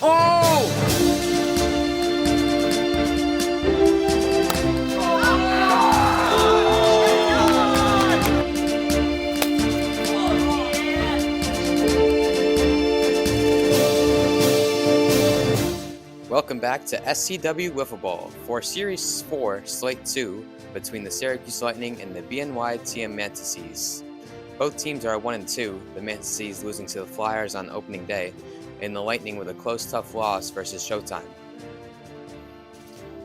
Oh! Welcome back to SCW Wiffle Ball for Series 4, Slate 2, between the Syracuse Lightning and the BNY TM MANTISES. Both teams are 1-2, the MANTISES losing to the Flyers on opening day, and the Lightning with a close, tough loss versus Showtime.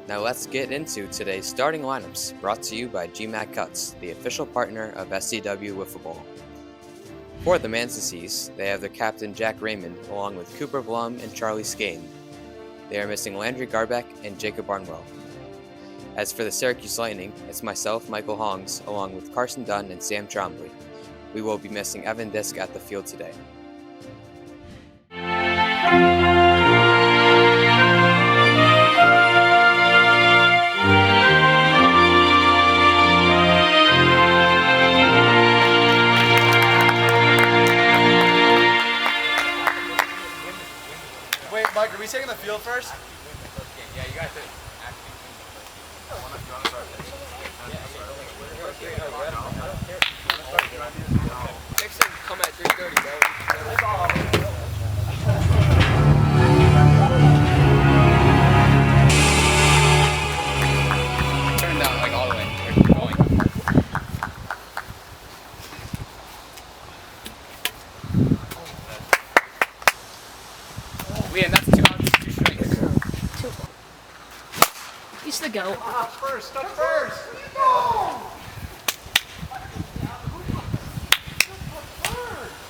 Now let's get into today's starting lineups, brought to you by GMAT Cuts, the official partner of SCW Wiffle Ball. For the MANTISES, they have their captain Jack Raymond, along with Cooper Blum and Charlie Skane. They are missing Landry Garbeck and Jacob Barnwell. As for the Syracuse Lightning, it's myself, Michael Hongs, along with Carson Dunn and Sam Trombley. We will be missing Evan Disk at the field today. Wait, Mike, are we taking the field first? Yeah, you guys did. Next time, come at 3:30, bro. Turn down like all the way. We're going. Liam, that's 2 outs, 2 strikes. He's the goat. First, touch first!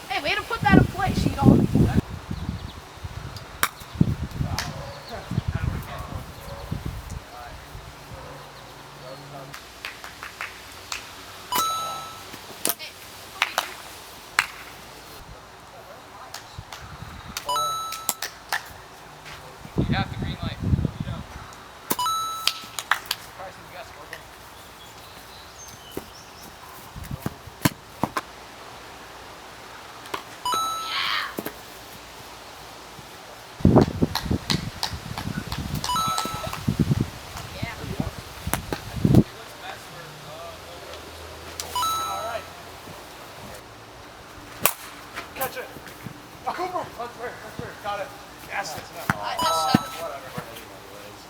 Hey, way to put that in place, you know. You have the green light. You don't. Carson, you got scoreboard. Catch it! Oh, Cooper! Touch first, got it. Yes, it's enough. Whatever.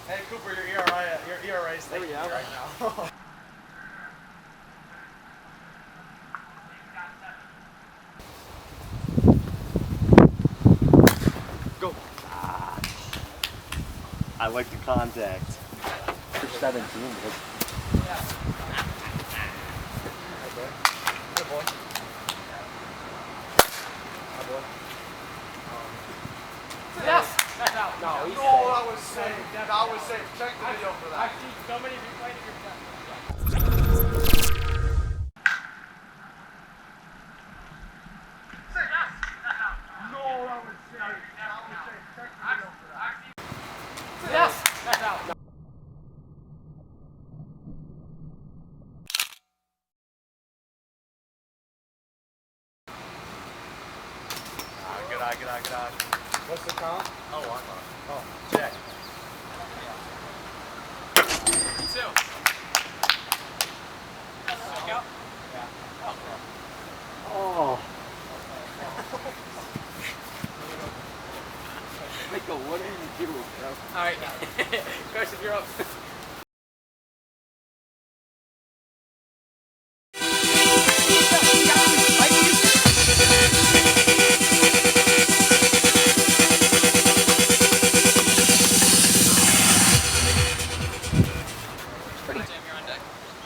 Hey, Cooper, your ERA is thinking right now. Go. I like the contact. For 17. Good boy. Good boy. Yes. That's out. No, that was safe. That was safe. Check the video for that. I've seen so many of you playing your Yes. That's out. Good eye. What's the count? Oh, I thought. Oh, check. 2. Strike out. Oh. Michael, what are you doing, bro? All right. Carson, you're up.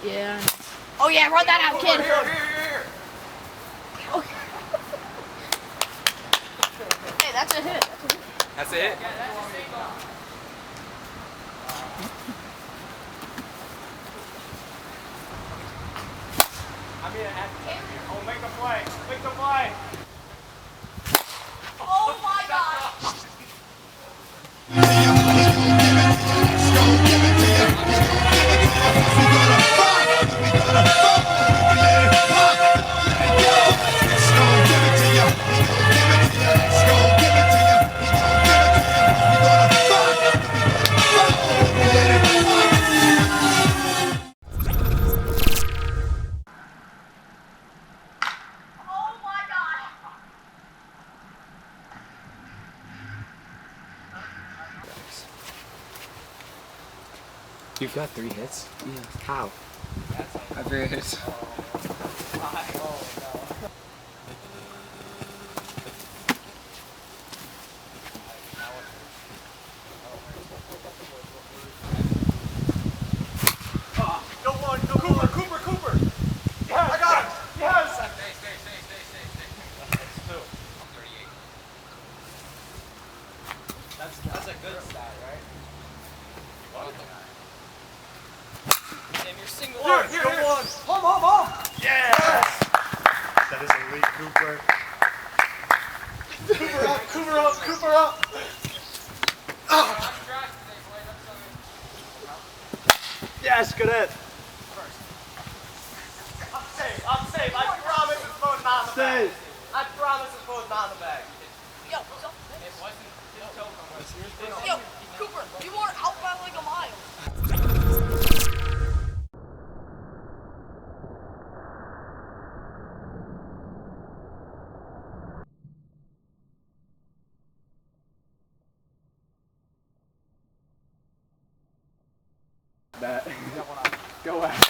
Yeah. Oh yeah, run that out, kid. Here. Hey, that's a hit. That's it? Oh, make the play. Make the play. Oh my God. You've got 3 hits? Yeah. How? I have 3 hits. Go one, go Cooper. Yeah, I got him. Yes. Stay. That's 2. 38. That's a good stat, right? Damn, you're single. Here. Home. Yes. That is elite, Cooper. Cooper up. Yes, good hit. I'm safe. I promise it's both not in the bag. I promise it's both not in the bag. Yo, Cooper, you are out by like a mile. That. Go ahead.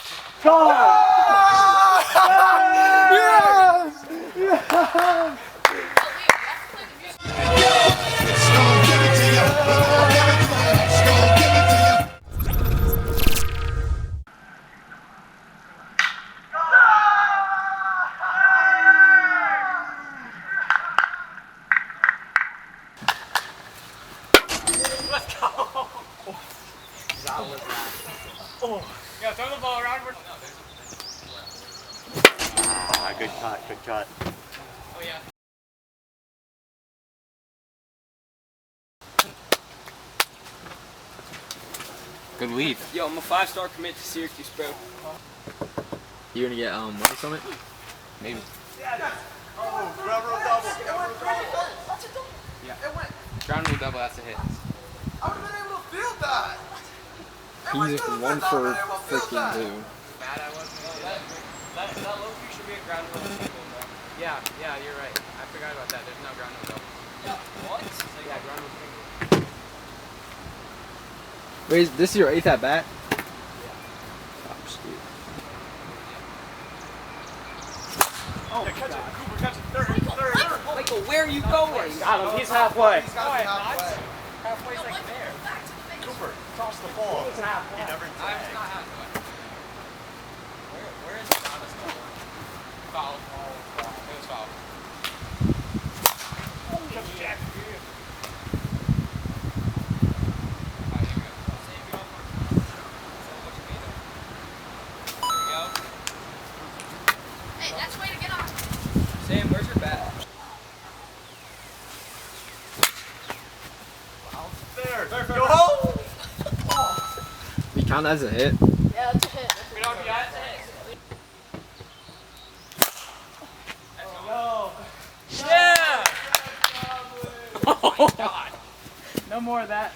Yeah, throw the ball around. Good cut. Oh, yeah. Good lead. Yo, I'm a 5-star commit to Syracuse, bro. You gonna get money from it? Maybe. Oh, ground rule double. Yeah. Ground rule double, that's a hit. I would have been able to field that. He's 1 for freaking 2. Bad I wasn't. That low-key should be a ground rule single, bro. Yeah, you're right. I forgot about that. There's no ground rule double. What? Yeah, ground rule single. Wait, this is your 8th at bat? Oh, catch it. Cooper, catch it. Third. Michael, where are you going? Got him. He's halfway. Halfway's like there. Cooper, toss the ball. He's halfway. He never I'm not halfway. Where is Thomas going? Foul. It was foul. Jack. Hey, that's the way to get on. Sam, where's your bat? There. Go home. We count that as a hit. Yeah, that's a hit. We don't do that. No. Yeah! Oh God! No more of that.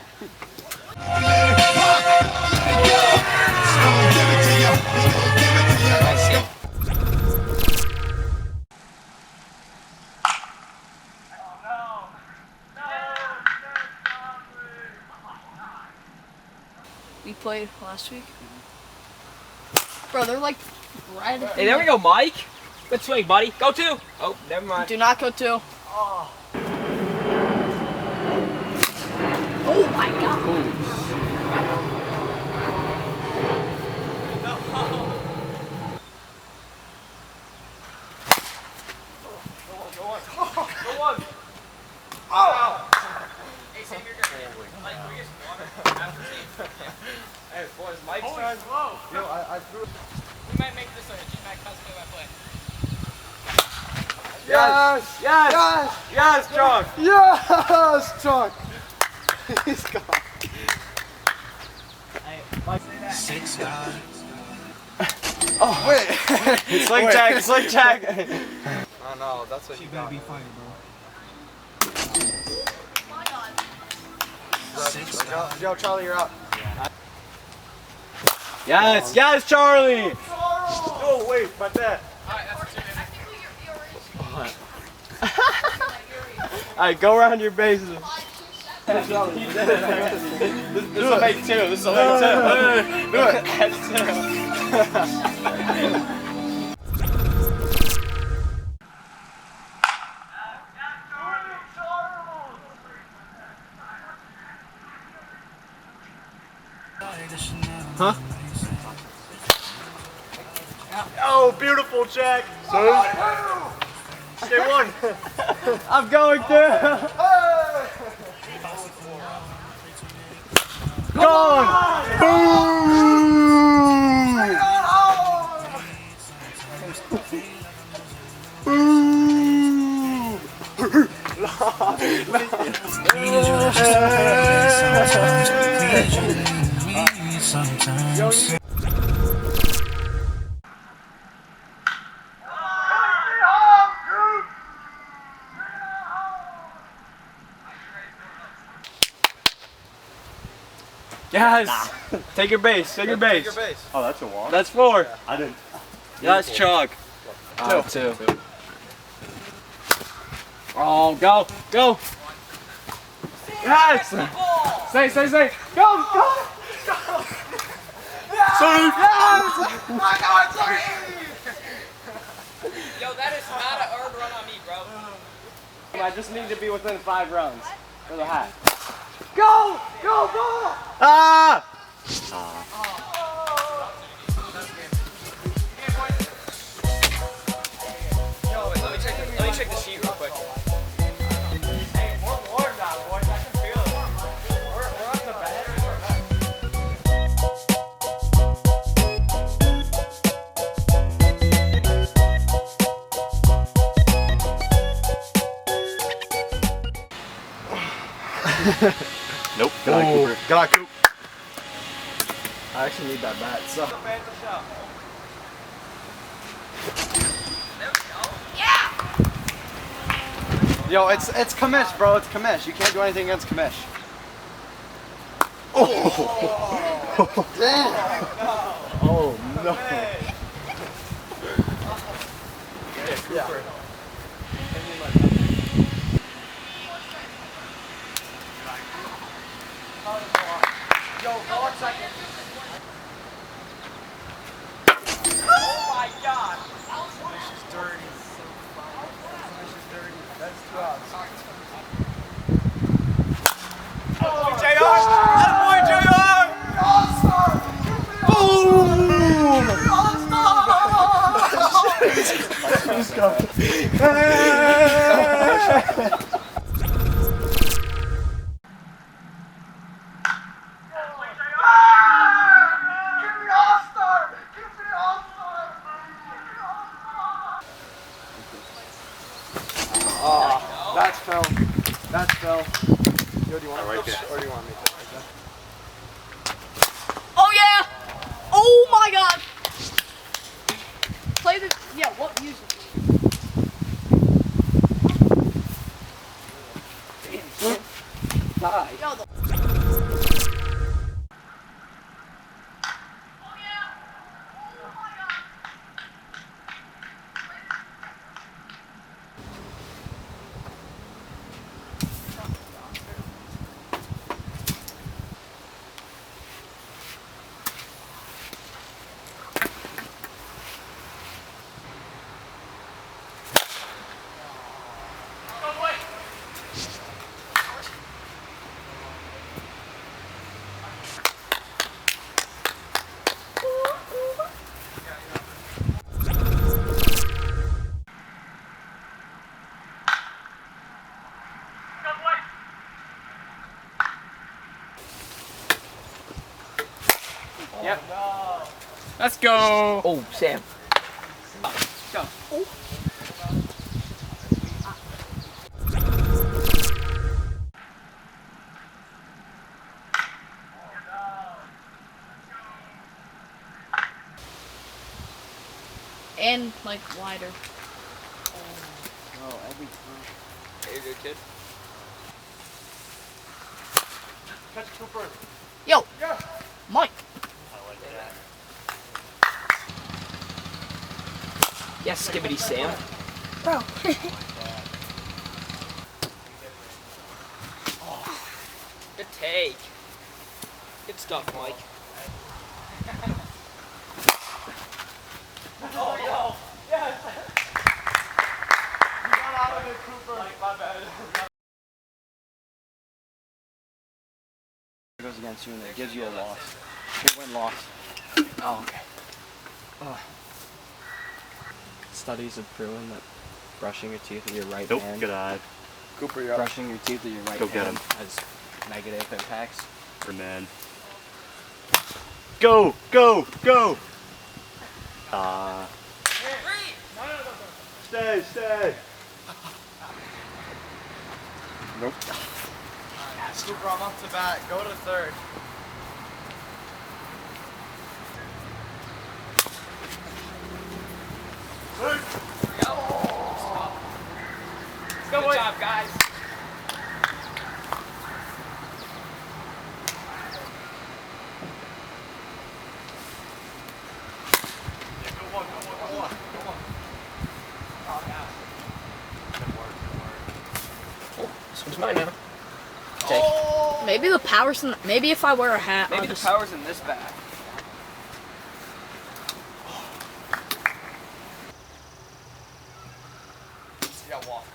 We played last week. Bro, they're like red. Hey, there we go, Mike. Good swing, buddy. Go 2. Oh, never mind. Do not go 2. Oh. Oh my god. Go on. Oh. Hey, Sam, you're good. Mike, we just water after team. Hey, boys, Mike's Holy trying. slow. Yo, I threw. We might make this like a GMAC custom play-by-play. Yes, Chuck. Yes, Chuck. He's gone. Oh wait. Sling tag. Oh no, that's what you got. Yo, Charlie, you're up. Yes, Charlie. Oh, wait, my bet. Alright, that's a 2. I think we your Alright, go around your bases. 5, 2, 7. This will make 2. This will make 2. Do it. Huh? Oh, beautiful check. Stay 1. I'm going to. Gone. Sometimes. Yes. Take your base. Take your base. Oh, that's a walk. That's 4. I didn't. That's chalk. 2. Oh, go. Go. Yes. Say. Go. Yo, that is not an earned run on me, bro. I just need to be within 5 runs for the hat. Go, ball! Ah! Let me check the sheet real quick. Hey, we're warm now, boys. I can feel it. We're up to bat. Nope. Good eye, Cooper. Good eye, Coop. I actually need that bat. So. Yo, it's commish, bro. It's commish. You can't do anything against commish. Oh! Damn! Oh, no. Yeah. Yo, go on second. Oh my god! This is dirty. This is dirty. That's 2 outs. Oh, JR! That boy, JR! All-star! Boom! All-star! Let's go. That's fell. That's fell. Yo, do you want to pitch or do you want me to pitch? Oh yeah! Oh my god! Play the what music? Die. Yo, the Yep. Let's go. Oh, Sam. Go. Oh. and like wider. Oh, every time. Hey, you're good, kid. Catch Cooper. Yo, Yeah. Mike. Yes, skibbity Sam. Bro. Take. Good stuff, Mike. Oh, yo! Yes! You got out of it, Cooper. Like, my bad. It goes against you and it gives you a loss. It win loss. Oh, okay. Studies have proven that brushing your teeth with your right Nope, hand. good eye. Cooper, you're up. Brushing your teeth with your right Go get hand him. has negative impacts. For man. Go! Go! Go! Stay! Stay! Nope. Cooper, I'm up to bat. Go to third. Good job, guys. This one's mine now. Maybe the power's in. Maybe if I wear a hat, Maybe I'll the just. power's in this bag. Yeah, walk.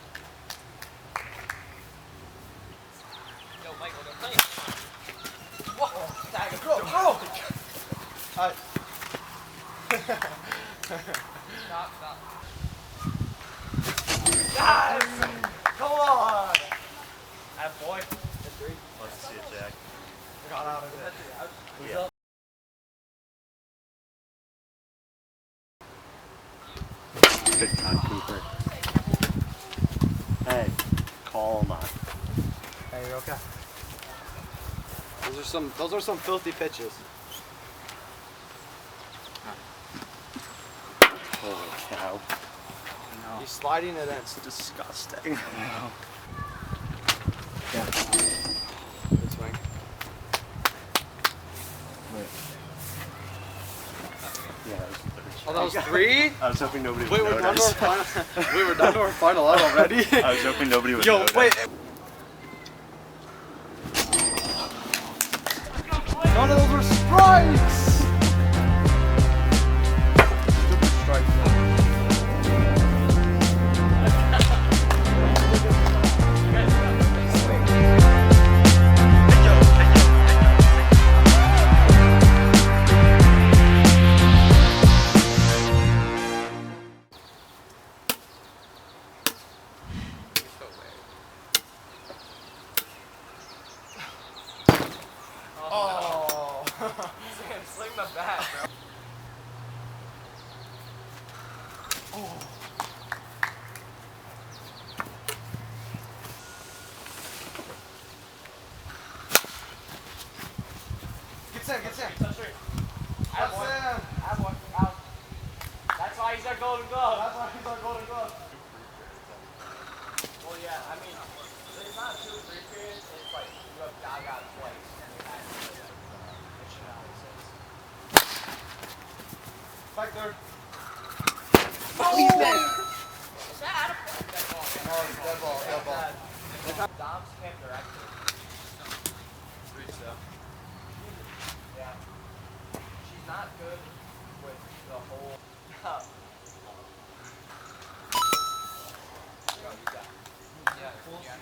Yo, Michael, they're playing. Tag him. Go! Go! Alright. Stop. Yes! Come on! That boy. Let's see it, Jack. Got out of it. Yeah. Good cut, Cooper. Hey, calm on. Hey, you're okay. Those are some filthy pitches. Holy cow. He's sliding it in. It's disgusting. This way. Yeah, that was the third Oh, that was strike. 3? I was hoping nobody would Wait, we're done to notice. our final. Wait, we're done to our final out already. I was hoping nobody would Yo, notice. wait. None of those were strikes. Stupid strike. Oh. Sling the bat, bro. Gets in. Touch three. That's in. Out. That's why he's our golden glove. That's why he's our golden glove. Well, yeah, I mean, it's not 2 or 3 periods. It's like you have dog out twice, and we had mission analysis. Back there. Is that out of play? Dead ball. Oh, it's dead ball. Dom's camp director. Yeah. She's not good with the whole. Go, you got it. Yeah, full swing.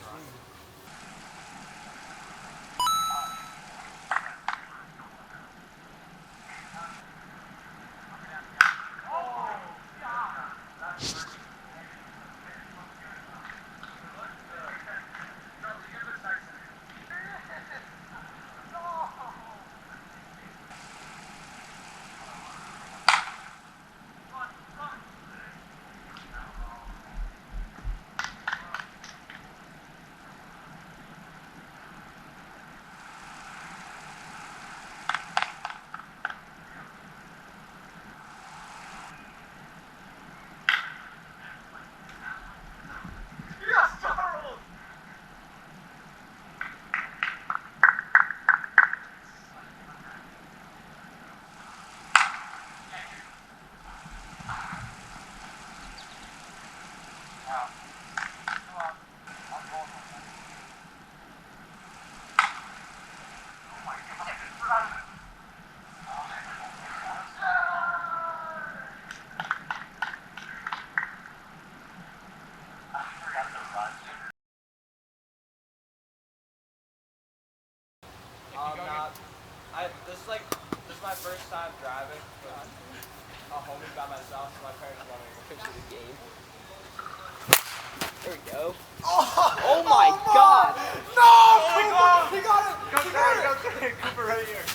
my first time driving with a homie by myself, so my parents wanted me to finish the game. There we go. Oh my god! No! He got it! Go Cooper right here.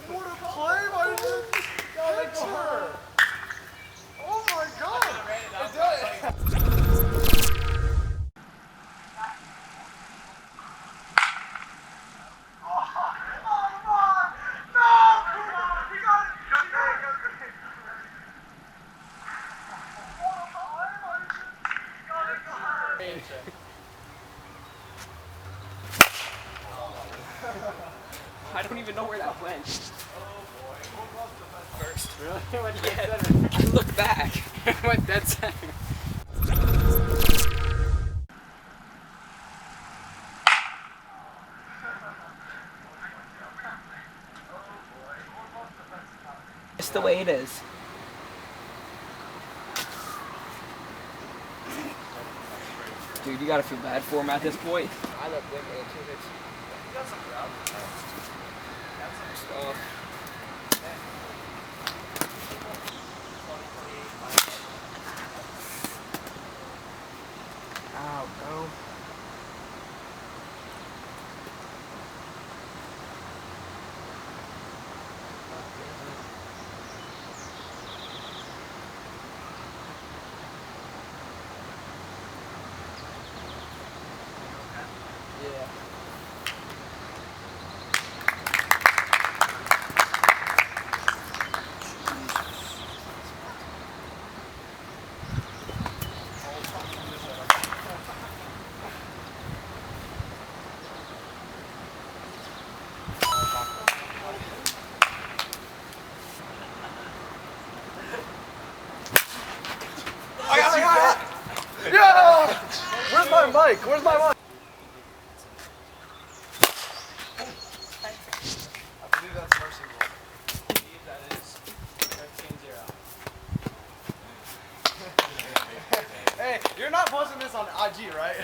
What a play, my dude! Picture! Oh my god! I don't even know where that went. First. Really? It went dead center. I looked back. It went dead center. It's the way it is. Dude, you gotta feel bad for him at this point. I love Wiffle too. You got some ground. Stuff. Ow, bro. Yeah. I got it! Yeah! Where's my mic? Where's my mic? I believe that's mercy rule. I believe that is 13-0. Hey, you're not posting this on IG, right?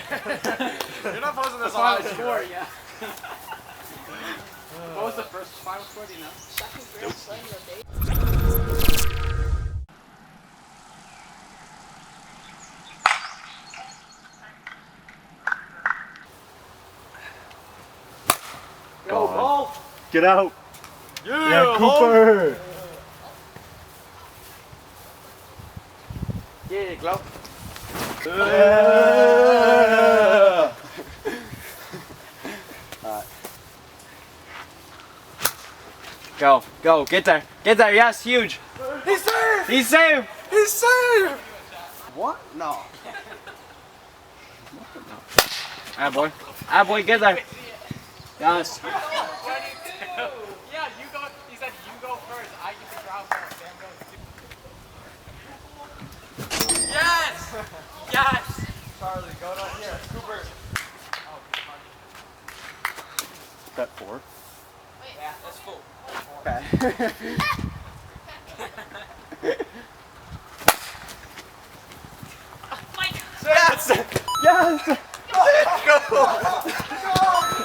You're not posting this on IG, right? Yeah. What was the first final score, do you know? Second Grand Slam of the day. Go, ball! Get out. Yeah, Cooper. Yeah, Glow. Go, go, get there, yes, huge. He's safe! He's safe. He's safe! What? No. Boy, get there. Yes. Yeah, you go. He said you go first. I get the ground first. Sam goes. Yes! Yes! Charlie, go down here. Cooper. Is that 4? Yeah, that's full. Okay. Yes! Yes! Go! Go!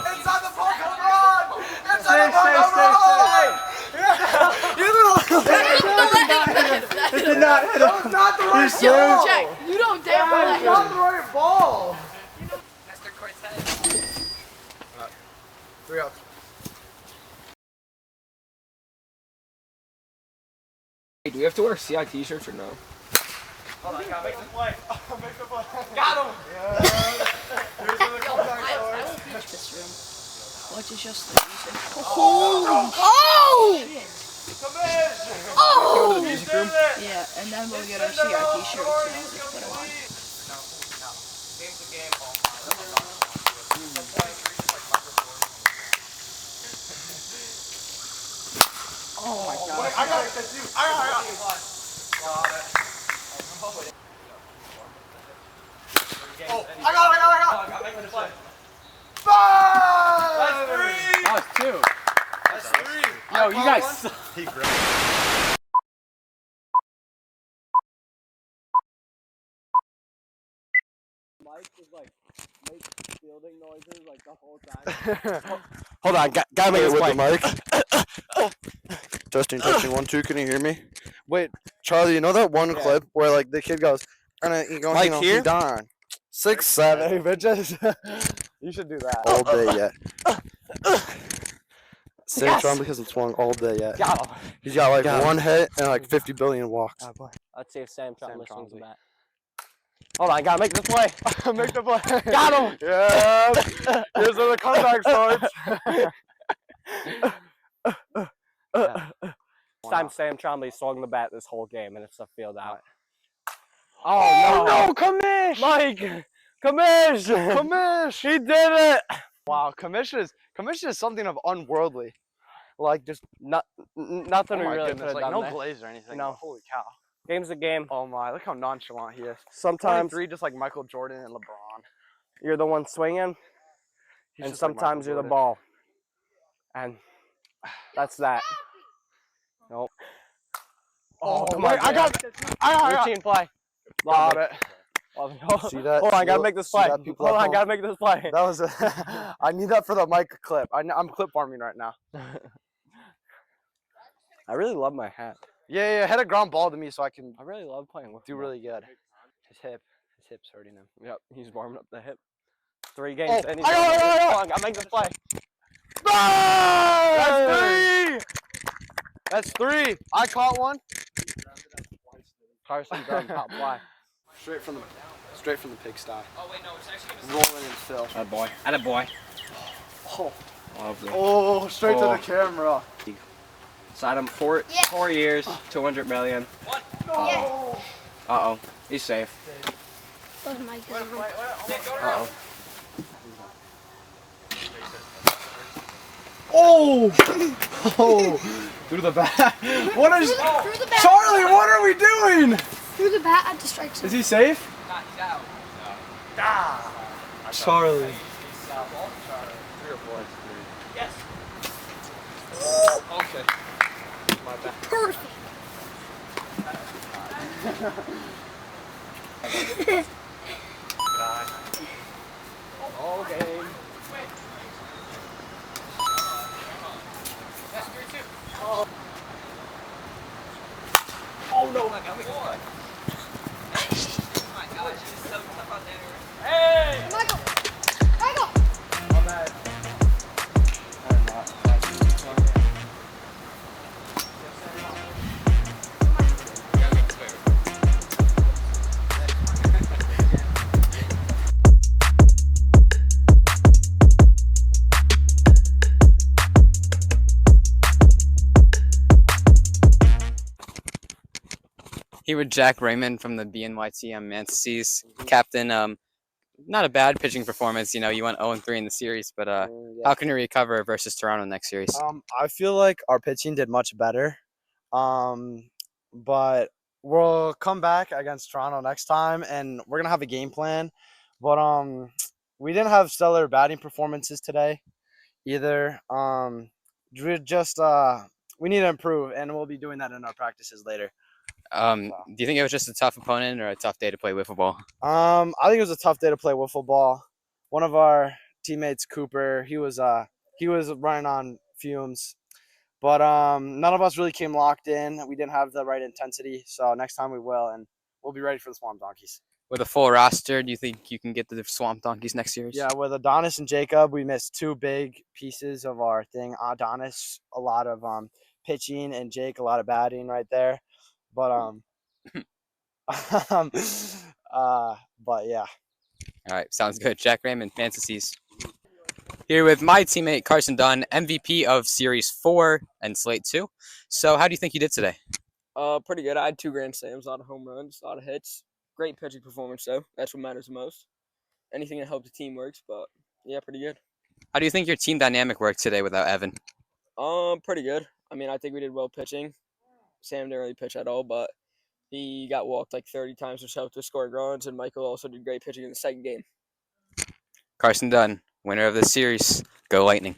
Inside the park, come on! Inside the park, come on! You little... It did not hit That him. was not the right He's ball! Jack, you don't dare That was not the right ball! Mr. Cortez. 3 outs. Hey, do we have to wear CI t-shirts or no? Hold on, I gotta make the play. Make the play. Got him! Yeah. Here's where the comeback I starts. will teach this room. Watch it just the music. Oh! Shit. Come in! Oh! He's in it! Yeah, and then we'll get our CR t-shirts and I'll just put them on. Game's a game, Oh my god. Wait, I got it. That's you. I got it. Got it. Oh, I got it. Make the play. 5! That's 3! That was 2. That's 3. Yo, you guys suck. He grabbed. Mike is like make fielding noises like the whole time. Hold on, gotta make this with play. the mic. Testing, 1, 2. Can you hear me? Wait, Charlie, you know that one clip where like the kid goes, and he goes, Mike you know, here? he done 6, 7 Hey, bitches. You should do that. all day yet. Sam Yes! Trumbull hasn't swung all day yet. Got him. He's got like Got him. 1 hit and like 50 billion walks. Let's see if Sam Trumbull swings the bat. Hold on, gotta make this play. Make the play. Got him. Yeah. Here's where the comeback starts. This time Sam Trombley swung the bat this whole game, and it's a field out. Oh no, Commish! Mike! Commish! Commish! He did it! Wow, Commission is something of unworldly. Like just Nothing we really could have like done no there. glaze or anything. No. Holy cow. Game's a game. Oh my, look how nonchalant he is. Sometimes 23 just like Michael Jordan and LeBron. you're the one swinging, He's and just like sometimes Michael you're the Jordan. ball. And that's that. Nope. Oh, come my, on, routine play. Got it. See that? Hold on, gotta make this play. that, people Hold at on, home? gotta make this play. That was I need that for the mic clip. I'm clip farming right now. I really love my hat. Yeah, hit a ground ball to me so I can I really love playing with do really good. His hip's hurting him. Yep, he's warming up the hip. 3 games, and he's I got it. Hold on, gotta make this play. That's 3. I caught one. Carson done top fly. Straight from the pigsty. Oh wait, no, it's actually gonna Rolling in fill. Attaboy. Attaboy. Oh, Lovely. oh, straight to Oh. the camera. Signed him 4 years, 200 million. What? Uh-oh. He's safe. Oh my god. Uh-oh. Oh! Oh! Through the bat. What is... Through the bat. Charlie, what are we doing? Through the bat at the strike zone. Is he safe? Nah, he's out. Charlie. Yes. Okay. My bad. Perfect. All game. That's 3-2. Oh no! Oh my gosh, this is so tough out there. Hey! Michael! Michael! Here with Jack Raymond from the BNYT MANTISES. Captain, not a bad pitching performance. You know, you went 0-3 in the series, but how can you recover versus Toronto next series? I feel like our pitching did much better. But we'll come back against Toronto next time and we're gonna have a game plan. But we didn't have stellar batting performances today either. We just we need to improve and we'll be doing that in our practices later. Do you think it was just a tough opponent or a tough day to play wiffle ball? I think it was a tough day to play wiffle ball. One of our teammates, Cooper, he was running on fumes. But none of us really came locked in. We didn't have the right intensity. So next time we will, and we'll be ready for the Swamp Donkeys. With a full roster, do you think you can get the Swamp Donkeys next series? Yeah, with Adonis and Jacob, we missed 2 big pieces of our thing. Adonis, a lot of pitching, and Jake, a lot of batting right there. But but yeah. All right, sounds good. Jack Raymond, MANTISES. Here with my teammate Carson Dunn, MVP of Series 4 and Slate 2. So how do you think you did today? Pretty good. I had 2 grand slams, a lot of home runs, a lot of hits. Great pitching performance, though. That's what matters the most. Anything that helps the team works, but yeah, pretty good. How do you think your team dynamic worked today without Evan? Pretty good. I mean, I think we did well pitching. Sam didn't really pitch at all, but he got walked like 30 times or so to score runs, and Michael also did great pitching in the second game. Carson Dunn, winner of the series. Go Lightning.